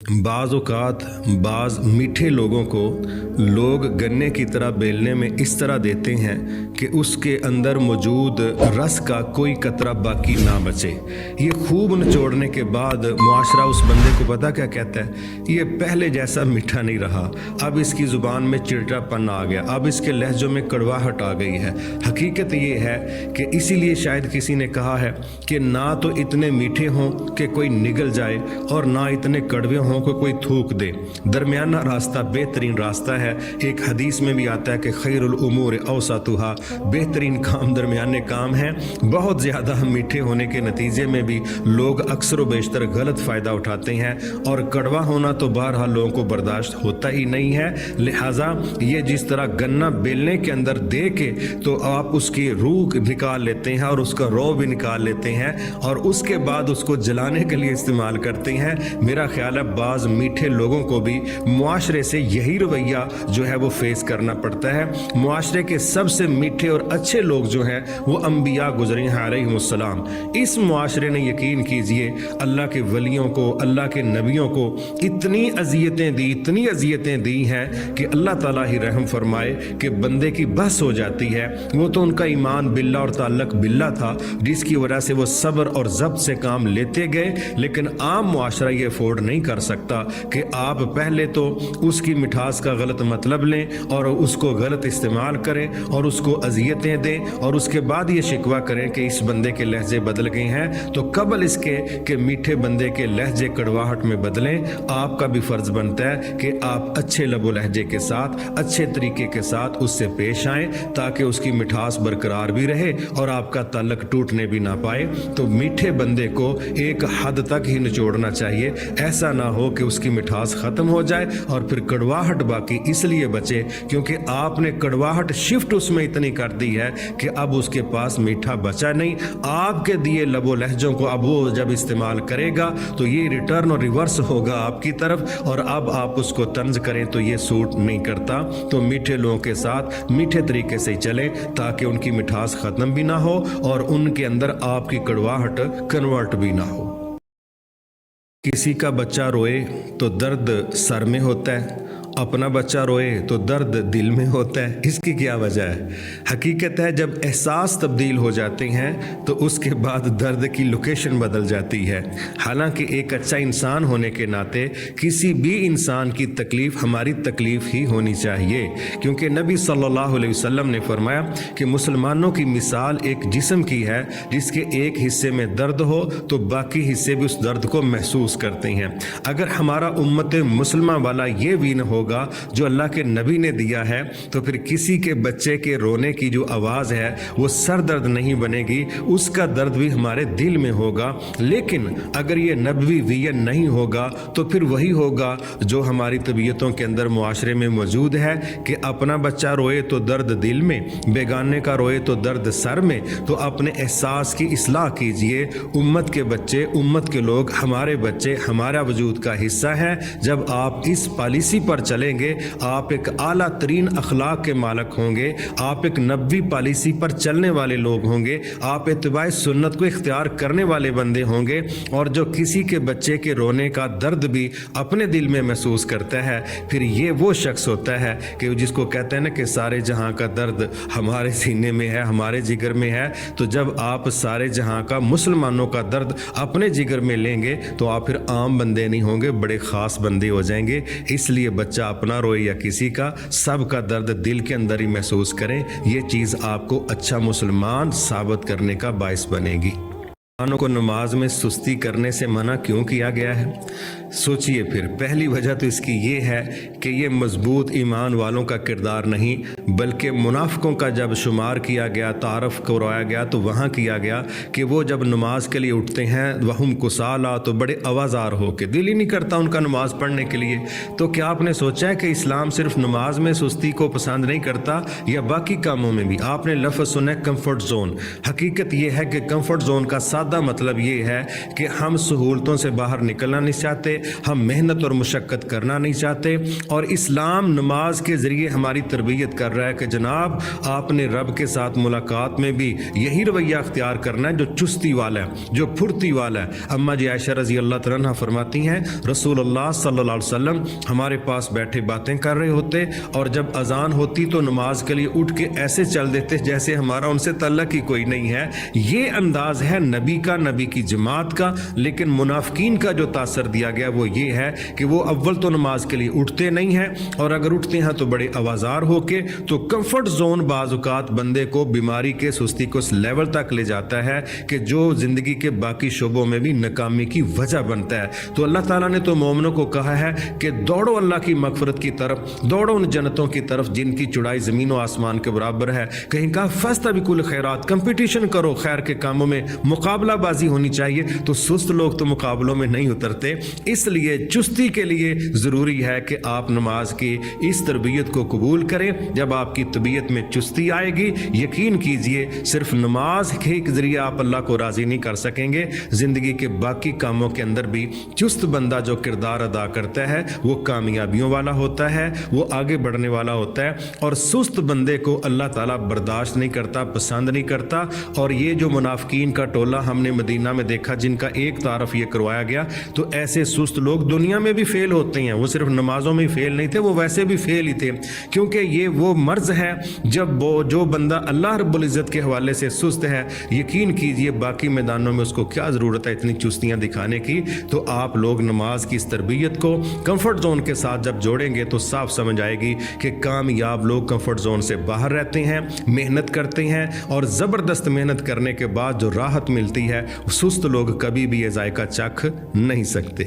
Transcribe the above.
बाज़ औक़ात बाज़ मीठे लोगों को लोग गन्ने की तरह बेलने में इस तरह देते हैं कि उसके अंदर मौजूद रस का कोई कतरा बाकी ना बचे। ये खूब निचोड़ने के बाद मुआशरा उस बंदे को पता क्या कहता है, ये पहले जैसा मीठा नहीं रहा, अब इसकी ज़ुबान में चिड़चिड़ापन आ गया, अब इसके लहजों में कड़वाहट आ गई है। हकीकत ये है कि इसीलिए शायद किसी ने कहा है कि ना तो इतने मीठे हों कि कोई निगल जाए और ना इतने कड़वे हों को कोई थूक दे। दरमियाना रास्ता बेहतरीन रास्ता है। एक हदीस में भी आता है कि खैरुल उमूर औसतुहा, बेहतरीन काम दरमियाने काम हैं। बहुत ज़्यादा मीठे होने के नतीजे में भी लोग अक्सर व बेशतर गलत फ़ायदा उठाते हैं और कड़वा होना तो बहरहाल लोगों को बर्दाश्त होता ही नहीं है। लिहाजा ये जिस तरह गन्ना बेलने के अंदर दे के तो आप उसकी रूह निकाल लेते हैं और उसका रो भी निकाल लेते हैं और उसके बाद उसको जलाने के लिए इस्तेमाल करते हैं। मेरा ख्याल है बाज़ मीठे लोगों को भी मुआशरे से यही रवैया जो है वो फेस करना पड़ता है। मुआशरे के सबसे मीठे और अच्छे लोग जो हैं वो अंबिया गुज़रे हैं अलैहिमुस्सलाम। इस मुआशरे ने यकीन कीजिए अल्लाह के वलियों को, अल्लाह के नबियों को इतनी अज़ियतें दी हैं कि अल्लाह ताला ही रहम फरमाए कि बंदे की बस हो जाती है। वो तो उनका ईमान बिल्ला और ताल्लुक़ बिल्ला था जिसकी वजह से वो सब्र और ज़ब्त से काम लेते गए, लेकिन आम मुआशरा ये अफोर्ड नहीं कर सकता कि आप पहले तो उसकी मिठास का गलत मतलब लें और उसको गलत इस्तेमाल करें और उसको अजियतें दें और उसके बाद ये शिकवा करें कि इस बंदे के लहजे बदल गए हैं। तो कबल इसके कि मीठे बंदे के लहजे कड़वाहट में बदलें, आपका भी फ़र्ज़ बनता है कि आप अच्छे लबो लहजे के साथ, अच्छे तरीके के साथ उससे पेश आएँ ताकि उसकी मिठास बरकरार भी रहे और आपका ताल्लुक़ टूटने भी ना पाए। तो मीठे बंदे को एक हद तक ही निचोड़ना चाहिए, ऐसा ना हो कि उसकी मिठास ख़त्म हो जाए और फिर कड़वाहट बाकी इसलिए बचे क्योंकि आपने कड़वाहट शिफ्ट उसमें इतनी कर दी है कि अब उसके पास मीठा बचा नहीं। आपके दिए लबो लहजों को अब वो जब इस्तेमाल करेगा तो ये रिटर्न और रिवर्स होगा आपकी तरफ और अब आप उसको तंज करें तो ये सूट नहीं करता। तो मीठे लोगों के साथ मीठे तरीके से चलें ताकि उनकी मिठास ख़त्म भी ना हो और उनके अंदर आपकी कड़वाहट कन्वर्ट भी ना हो। किसी का बच्चा रोए तो दर्द सर में होता है, अपना बच्चा रोए तो दर्द दिल में होता है। इसकी क्या वजह है? हकीकत है जब एहसास तब्दील हो जाते हैं तो उसके बाद दर्द की लोकेशन बदल जाती है। हालांकि एक अच्छा इंसान होने के नाते किसी भी इंसान की तकलीफ़ हमारी तकलीफ़ ही होनी चाहिए, क्योंकि नबी सल्लल्लाहु अलैहि वसल्लम ने फरमाया कि मुसलमानों की मिसाल एक जिस्म की है जिसके एक हिस्से में दर्द हो तो बाकी हिस्से भी उस दर्द को महसूस करते हैं। अगर हमारा उम्मत मुसलमान वाला ये भी न हो जो अल्लाह के नबी ने दिया है तो फिर किसी के बच्चे के रोने की जो आवाज़ है वो सर दर्द नहीं बनेगी, उसका दर्द भी हमारे दिल में होगा। लेकिन अगर ये नबवी वियन नहीं होगा तो फिर वही होगा जो हमारी तबीयतों के अंदर मुआशरे में मौजूद है कि अपना बच्चा रोए तो दर्द दिल में, बेगाने का रोए तो दर्द सर में। तो अपने एहसास की इस्लाह कीजिए। उम्मत के बच्चे, उम्मत के लोग हमारे बच्चे हमारा वजूद का हिस्सा है। जब आप इस पॉलिसी पर चलेंगे आप एक आला तरीन अखलाक के मालिक होंगे, आप एक नबवी पॉलिसी पर चलने वाले लोग होंगे, आप इत्तिबाए सुन्नत को इख्तियार करने वाले बंदे होंगे। और जो किसी के बच्चे के रोने का दर्द भी अपने दिल में महसूस करता है फिर ये वो शख्स होता है कि जिसको कहते हैं ना कि सारे जहां का दर्द हमारे सीने में है, हमारे जिगर में है। तो जब आप सारे जहां का मुसलमानों का दर्द अपने जिगर में लेंगे तो आप फिर आम बंदे नहीं होंगे, बड़े ख़ास बंदे हो जाएंगे। इसलिए बच्चा अपना रोए या किसी का, सब का दर्द दिल के अंदर ही महसूस करें। ये चीज़ आपको अच्छा मुसलमान साबित करने का बायस बनेगी। मुसलमानों को नमाज में सुस्ती करने से मना क्यों किया गया है? सोचिए फिर। पहली वजह तो इसकी ये है कि ये मजबूत ईमान वालों का किरदार नहीं बल्कि मुनाफिकों का जब शुमार किया गया, तारफ़ करवाया गया तो वहाँ किया गया कि वो जब नमाज के लिए उठते हैं वहुम कुसाला तो बड़े आवाज़ार हो के, दिल ही नहीं करता उनका नमाज पढ़ने के लिए। तो क्या आपने सोचा है कि इस्लाम सिर्फ नमाज में सुस्ती को पसंद नहीं करता या बाकी कामों में भी? आपने लफ्ज़ सुना है कम्फर्ट जोन। हकीकत ये है कि कम्फर्ट जोन का सादा मतलब ये है कि हम सहूलतों से बाहर निकलना नहीं चाहते, हम मेहनत और मुशक्क़त करना नहीं चाहते। और इस्लाम नमाज के ज़रिए हमारी तरबियत कर رہا ہے کہ جناب آپ نے رب کے ساتھ ملاقات میں بھی یہی رویہ اختیار کرنا ہے جو چستی والا ہے، جو پھرتی والا ہے۔ اماں جی عائشہ رضی اللہ تعالیٰ عنہ فرماتی ہیں رسول اللہ صلی اللہ علیہ وسلم ہمارے پاس بیٹھے باتیں کر رہے ہوتے، اور جب اذان ہوتی تو نماز کے لیے اٹھ کے ایسے چل دیتے جیسے ہمارا ان سے تعلق ہی کوئی نہیں ہے۔ یہ انداز ہے نبی کا، نبی کی جماعت کا۔ لیکن منافقین کا جو تاثر دیا گیا وہ یہ ہے کہ وہ اول تو نماز کے لیے اٹھتے نہیں ہیں، اور اگر اٹھتے ہیں تو بڑے آوازار ہو کے، تو کمفرٹ زون بعض اوقات بندے کو بیماری کے، سستی کو اس لیول تک لے جاتا ہے کہ جو زندگی کے باقی شعبوں میں بھی ناکامی کی وجہ بنتا ہے۔ تو اللہ تعالیٰ نے تو مومنوں کو کہا ہے کہ دوڑو اللہ کی مغفرت کی طرف، دوڑو ان جنتوں کی طرف جن کی چوڑائی زمین و آسمان کے برابر ہے۔ کہیں کہا فاستبقوا الخیرات، کمپٹیشن کرو خیر کے کاموں میں، مقابلہ بازی ہونی چاہیے۔ تو سست لوگ تو مقابلوں میں نہیں اترتے، اس لیے چستی کے لیے ضروری ہے کہ آپ نماز کی اس تربیت کو قبول کریں۔ جب آپ کی طبیعت میں چستی آئے گی، یقین کیجئے صرف نماز کے ذریعے آپ اللہ کو راضی نہیں کر سکیں گے، زندگی کے باقی کاموں کے اندر بھی چست بندہ جو کردار ادا کرتا ہے وہ کامیابیوں والا ہوتا ہے، وہ آگے بڑھنے والا ہوتا ہے، اور سست بندے کو اللہ تعالیٰ برداشت نہیں کرتا، پسند نہیں کرتا۔ اور یہ جو منافقین کا ٹولہ ہم نے مدینہ میں دیکھا جن کا ایک تعارف یہ کروایا گیا، تو ایسے سست لوگ دنیا میں بھی فیل ہوتے ہیں، وہ صرف نمازوں میں ہی فیل نہیں تھے، وہ ویسے بھی فیل ہی تھے، کیونکہ یہ وہ مرض ہے جب جو بندہ اللہ رب العزت کے حوالے سے سست ہے، یقین کیجئے باقی میدانوں میں اس کو کیا ضرورت ہے اتنی چستیاں دکھانے کی۔ تو آپ لوگ نماز کی اس تربیت کو کمفرٹ زون کے ساتھ جب جوڑیں گے تو صاف سمجھ آئے گی کہ کامیاب لوگ کمفرٹ زون سے باہر رہتے ہیں، محنت کرتے ہیں، اور زبردست محنت کرنے کے بعد جو راحت ملتی ہے سست لوگ کبھی بھی یہ ذائقہ چکھ نہیں سکتے۔